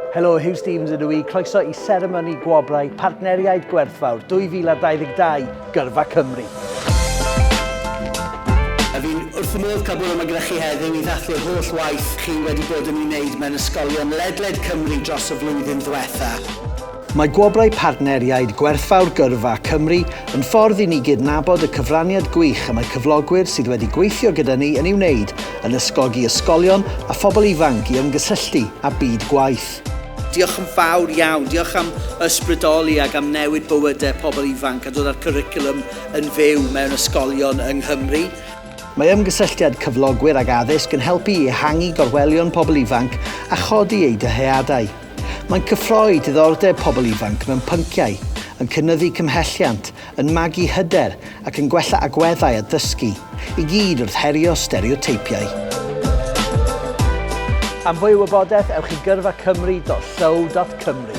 Helo, Hugh Stevens ydw i, croeso I seremoni Gwobrau Partneriaid Gwerthfawr 2022, Gyrfa Cymru. A fi'n wrth y modd cael bod yma gyda chi heddiw I ddathlu'r holl waith chi wedi bod yn ei wneud mewn ysgolion ledled Cymru dros y flwyddyn ddiwetha. Mae Gwobrau Partneriaid Gwerthfawr Gyrfa Cymru yn ffordd I ni gydnabod y cyfraniad gwych y mae cyflogwyr sydd wedi gweithio gyda ni yn ei wneud yn ysgogi ysgolion a phobl ifanc I ymgysylltu a byd gwaith. Diolch yn fawr iawn, diolch am ysbrydoli ac am newid bywydau pobl ifanc a dod â'r cwricwlwm yn fyw mewn ysgolion yng Nghymru. Mae ymgysylltiad cyflogwyr ag addysg yn helpu I ehangu gorwelion pobl ifanc a chodi eu dyheadau. Mae'n cyffroi diddordeb pobl ifanc mewn pynciau, yn cynyddu cymhelliant, yn magu hyder ac yn gwella agweddau a dysgu, I gyd wrth herio stereoteipiau. Am fwy o wybodaeth, ewch I gyrfacymru.llyw.cymru.